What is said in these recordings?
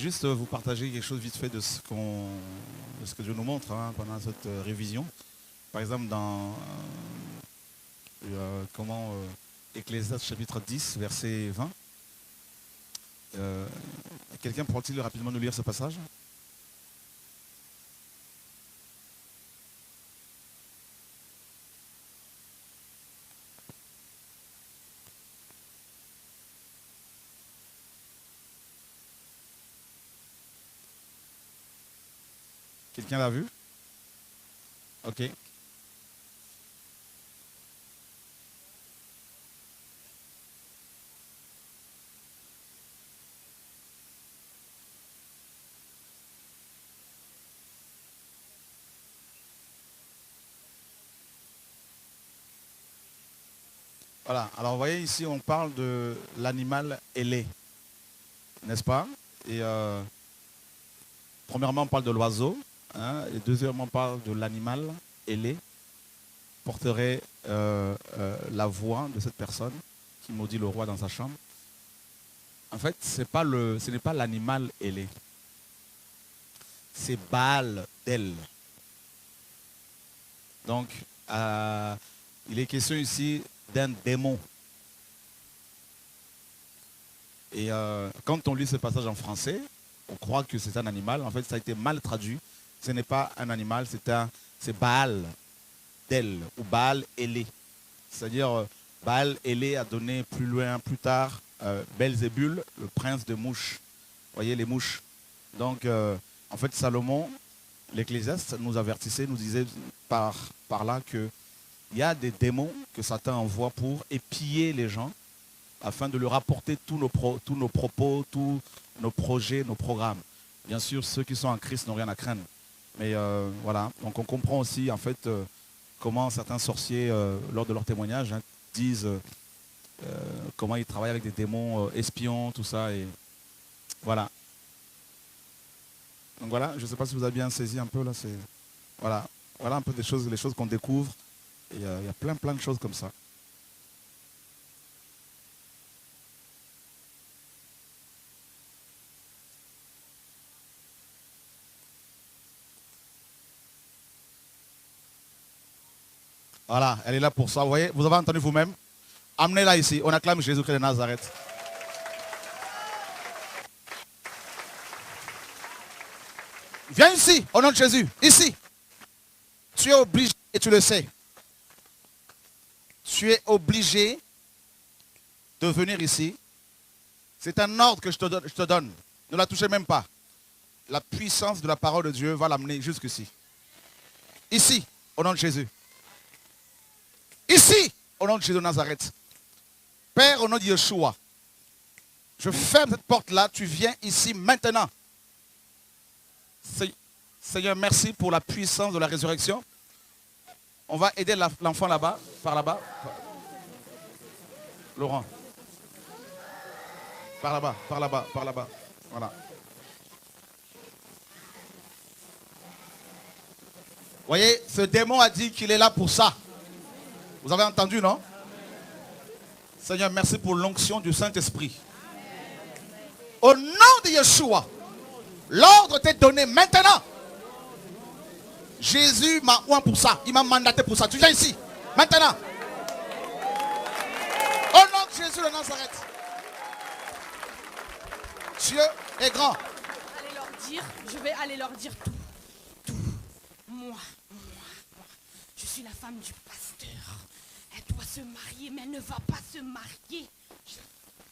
juste vous partager quelque chose vite fait de ce que Dieu nous montre pendant cette révision. Par exemple, dans Ecclésiaste chapitre 10, verset 20. Quelqu'un pourrait-il rapidement nous lire ce passage? Quelqu'un l'a vu? Ok. Voilà, alors vous voyez ici, on parle de l'animal ailé, n'est-ce pas? Et premièrement, on parle de l'oiseau, et deuxièmement, on parle de l'animal ailé, porterait la voix de cette personne qui maudit le roi dans sa chambre. En fait, ce n'est pas l'animal ailé, c'est Baal d'El. Donc, il est question ici d'un démon. Et quand on lit ce passage en français, on croit que c'est un animal. En fait, ça a été mal traduit. Ce n'est pas un animal, c'est Baal d'El ou Baal Élé. C'est-à-dire, Baal Élé a donné plus loin, plus tard, Belzébul, le prince de mouches. Vous voyez les mouches. Donc, en fait, Salomon, l'Ecclésiaste, nous avertissait, nous disait par là que il y a des démons que Satan envoie pour épier les gens afin de leur apporter tous nos propos, tous nos projets, nos programmes. Bien sûr, ceux qui sont en Christ n'ont rien à craindre. Mais voilà, donc on comprend aussi en fait comment certains sorciers, lors de leur témoignage, disent comment ils travaillent avec des démons espions, tout ça. Et voilà. Donc voilà, je ne sais pas si vous avez bien saisi un peu là. Voilà un peu les choses qu'on découvre. Il y a plein de choses comme ça. Voilà, elle est là pour ça. Vous voyez, vous avez entendu vous-même. Amenez-la ici. On acclame Jésus-Christ de Nazareth. Viens ici, au nom de Jésus. Ici. Tu es obligé et tu le sais. Tu es obligé de venir ici. C'est un ordre que je te donne. Ne la touchez même pas. La puissance de la parole de Dieu va l'amener jusqu'ici. Ici, au nom de Jésus. Ici, au nom de Jésus de Nazareth. Père, au nom de Yeshua. Je ferme cette porte-là. Tu viens ici maintenant. Seigneur, merci pour la puissance de la résurrection. On va aider l'enfant là-bas, par là-bas. Laurent. Par là-bas, par là-bas, par là-bas. Voilà. Vous voyez, ce démon a dit qu'il est là pour ça. Vous avez entendu, non? Seigneur, merci pour l'onction du Saint-Esprit. Au nom de Yeshua, l'ordre t'est donné maintenant. Jésus m'a oint pour ça. Il m'a mandaté pour ça. Tu viens ici, maintenant. Au nom de Jésus de Nazareth. Dieu est grand. Je vais aller leur dire tout. Moi. Je suis la femme du pasteur. Elle doit se marier, mais elle ne va pas se marier.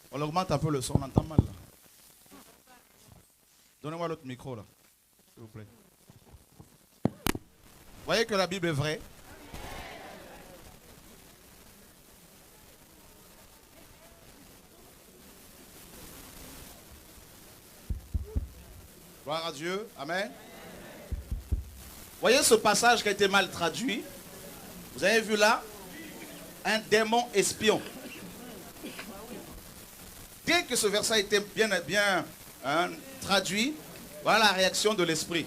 On augmente un peu le son, on entend mal là. Donnez-moi l'autre micro là, s'il vous plaît. Vous voyez que la Bible est vraie. Gloire à Dieu. Amen. Voyez ce passage qui a été mal traduit. Vous avez vu là un démon espion. Dès que ce verset a été bien traduit, voilà la réaction de l'esprit.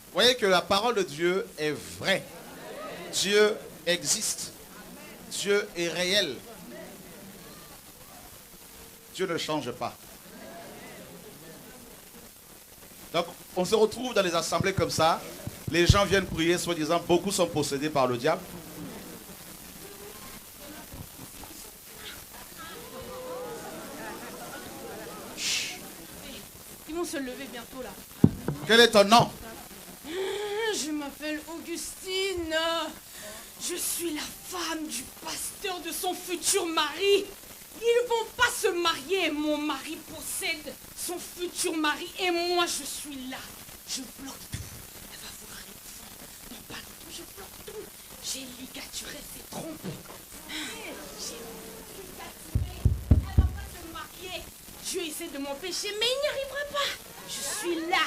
Vous voyez que la parole de Dieu est vraie. Dieu existe. Dieu est réel. Dieu ne change pas. Donc, on se retrouve dans les assemblées comme ça. Les gens viennent prier, soi-disant, beaucoup sont possédés par le diable. Ils vont se lever bientôt là. Quel est ton nom? Je m'appelle Augustine. Je suis la femme du pasteur de son futur mari. Ils vont pas se marier. Mon mari possède son futur mari et moi je suis là. Je bloque tout. Elle va vouloir un enfant. Non, pas longtemps, je bloque tout. J'ai ligaturé ses trompes. J'ai ligaturé. Elle va pas se marier. Dieu essaie de m'empêcher, mais il n'y arrivera pas. Je suis là.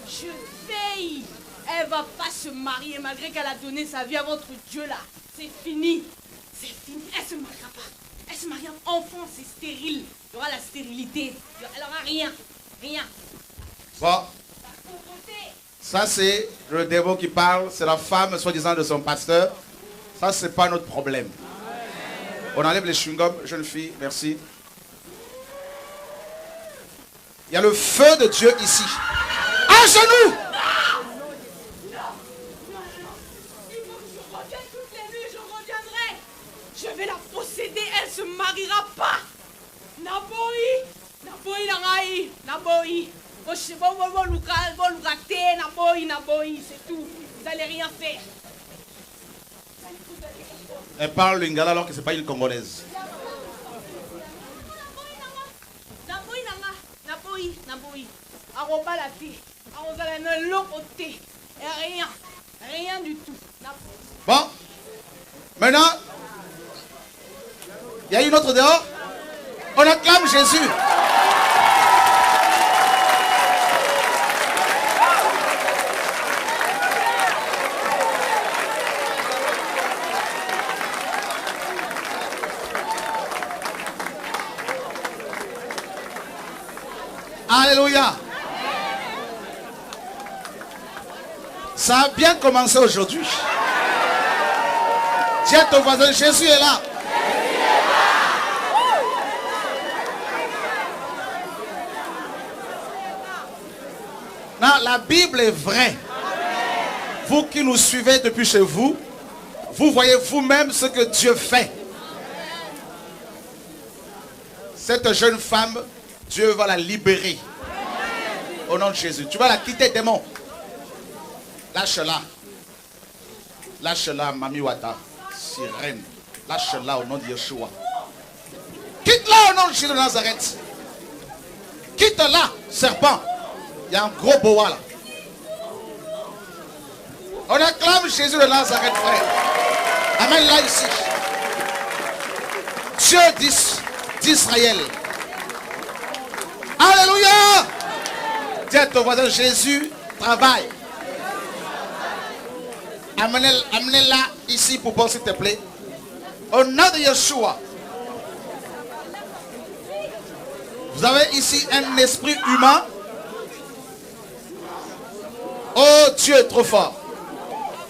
Je veille. Elle va pas se marier malgré qu'elle a donné sa vie à votre Dieu là. C'est fini. C'est fini. Elle se mariera pas. Elle se mariera. Enfant, c'est stérile. Il y aura la stérilité. Elle aura rien. Rien. Bon. Ça, c'est le démon qui parle. C'est la femme, soi-disant, de son pasteur. Ça, c'est pas notre problème. On enlève les chewing-gums. Jeune fille, merci. Il y a le feu de Dieu ici. À genoux! Je vais la posséder, elle se mariera pas. Naboi, Naboi nangai, Naboi. C'est tout. Vous n'allez rien faire. Elle parle lingala alors que c'est pas une congolaise. Naboi. Aroba la thé. Arrobala ne l'opoté. Rien. Rien du tout. Bon. Maintenant, il y a une autre dehors. On acclame Jésus. Alléluia. Ça a bien commencé aujourd'hui. Dis à ton voisin, Jésus est là. Non, la Bible est vraie. Vous qui nous suivez depuis chez vous, vous voyez vous-même ce que Dieu fait. Cette jeune femme, Dieu va la libérer. Au nom de Jésus. Tu vas la quitter, démon. Lâche-la. Lâche-la, Mami Wata. Sirène. Lâche-la au nom de Yeshua. Quitte-la au nom de Jésus de Nazareth. Quitte-la, serpent. Il y a un gros boa là. On acclame Jésus de Nazareth, frère. Amène-la ici. Dieu d'Israël. Alléluia. Dis à ton voisin, Jésus travaille. Amenez-la ici pour bon, s'il te plaît. Au nom de Yeshua. Vous avez ici un esprit humain. Oh, Dieu est trop fort.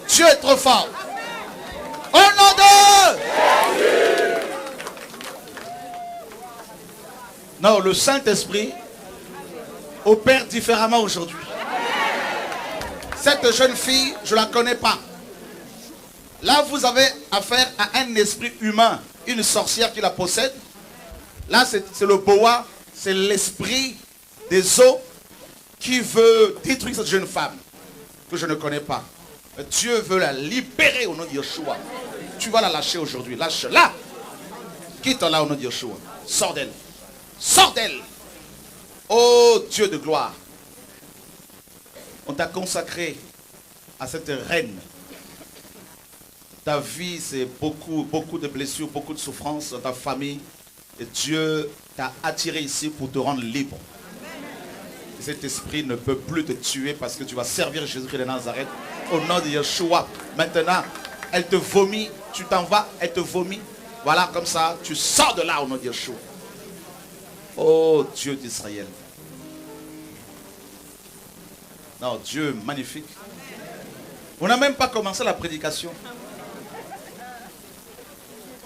Dieu est trop fort. Au nom de Jésus. Non, le Saint-Esprit opère différemment aujourd'hui. Cette jeune fille, je ne la connais pas. Là, vous avez affaire à un esprit humain, une sorcière qui la possède. Là, c'est le boa, c'est l'esprit des eaux qui veut détruire cette jeune femme que je ne connais pas. Dieu veut la libérer au nom de Yeshua. Tu vas la lâcher aujourd'hui. Lâche-la. Quitte-la au nom de Yeshua. Sors d'elle. Sors d'elle. Oh Dieu de gloire. On t'a consacré à cette reine. Ta vie, c'est beaucoup de blessures, beaucoup de souffrances dans ta famille. Et Dieu t'a attiré ici pour te rendre libre. Et cet esprit ne peut plus te tuer parce que tu vas servir Jésus-Christ de Nazareth au nom de Yeshua. Maintenant, elle te vomit. Tu t'en vas, elle te vomit. Voilà, comme ça, tu sors de là au nom de Yeshua. Oh Dieu d'Israël. Non, Dieu magnifique. On n'a même pas commencé la prédication.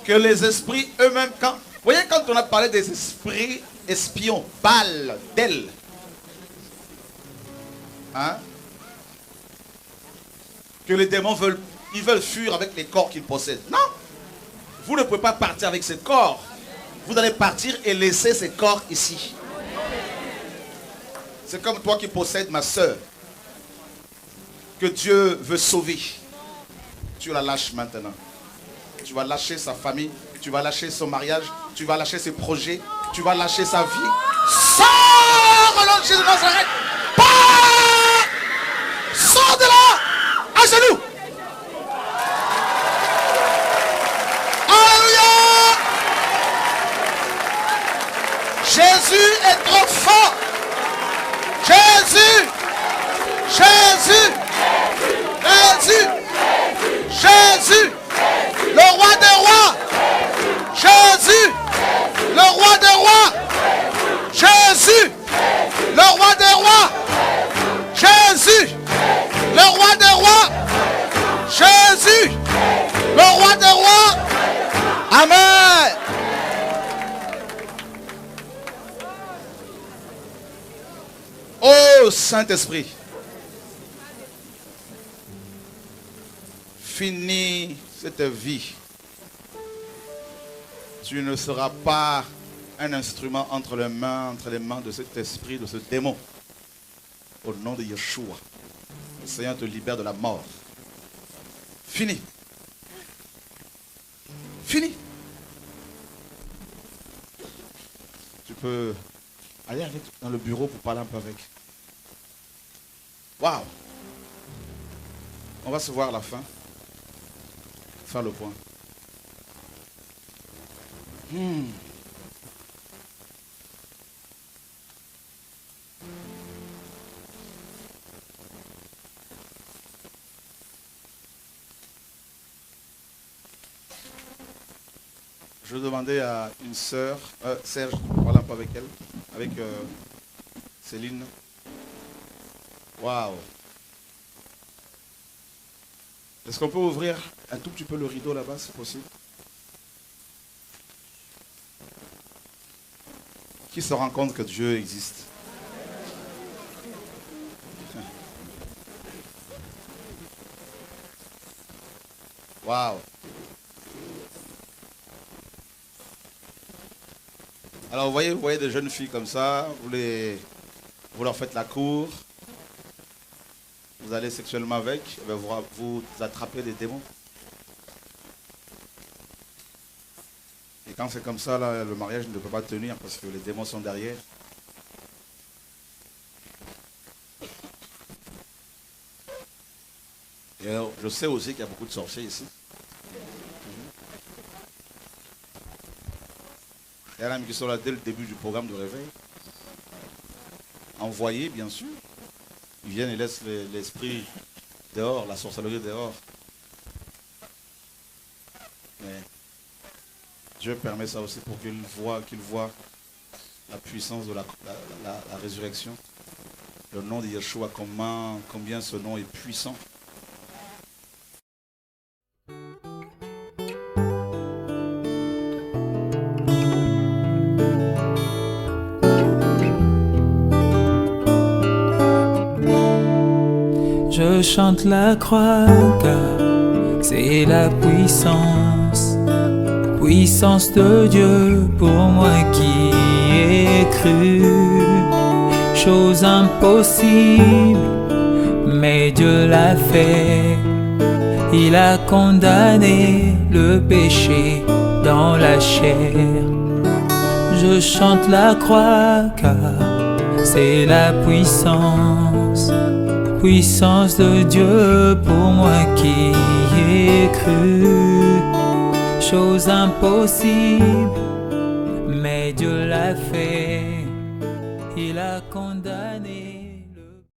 Que les esprits eux-mêmes, vous voyez, quand on a parlé des esprits espions, Baal, d'elle. Hein? Que les démons veulent fuir avec les corps qu'ils possèdent. Non! Vous ne pouvez pas partir avec ces corps. Vous allez partir et laisser ces corps ici. C'est comme toi qui possèdes ma soeur. Que Dieu veut sauver. Tu la lâches maintenant. Tu vas lâcher sa famille. Tu vas lâcher son mariage. Tu vas lâcher ses projets. Tu vas lâcher sa vie. Sors au nom de Jésus de Nazareth. Pars! Sors de là! À genoux! Alléluia! Jésus est trop fort! Jésus! Jésus! Jésus! Jésus! Le roi des rois! Jésus! Le roi des rois! Jésus! Le roi des rois! Jésus! Le roi des rois! Jésus! Le roi des rois! Amen! Oh Saint-Esprit! Finis cette vie. Tu ne seras pas un instrument entre les mains de cet esprit, de ce démon. Au nom de Yeshua, le Seigneur te libère de la mort. Fini. Fini. Tu peux aller dans le bureau pour parler un peu avec. Waouh. On va se voir à la fin. Faire le point. Je demandais à une sœur, Serge, voilà un peu avec elle, avec Céline. Waouh! Est-ce qu'on peut ouvrir un tout petit peu le rideau là-bas, si possible? Qui se rend compte que Dieu existe? Waouh! Alors vous voyez des jeunes filles comme ça, vous leur faites la cour, vous allez sexuellement avec, et vous attrapez des démons. Et quand c'est comme ça, là, le mariage ne peut pas tenir parce que les démons sont derrière. Et alors, je sais aussi qu'il y a beaucoup de sorciers ici. Il y en a qui sont là dès le début du programme de réveil. Envoyés, bien sûr. Ils viennent et laissent l'esprit dehors, la sorcellerie dehors. Mais Dieu permet ça aussi pour qu'ils voient la puissance de la résurrection. Le nom de Yeshua, combien ce nom est puissant. Je chante la croix car c'est la puissance de Dieu pour moi qui ai cru. Chose impossible, mais Dieu l'a fait. Il a condamné le péché dans la chair. Je chante la croix car c'est la puissance de Dieu pour moi qui ai cru. Chose impossible, mais Dieu l'a fait. Il a condamné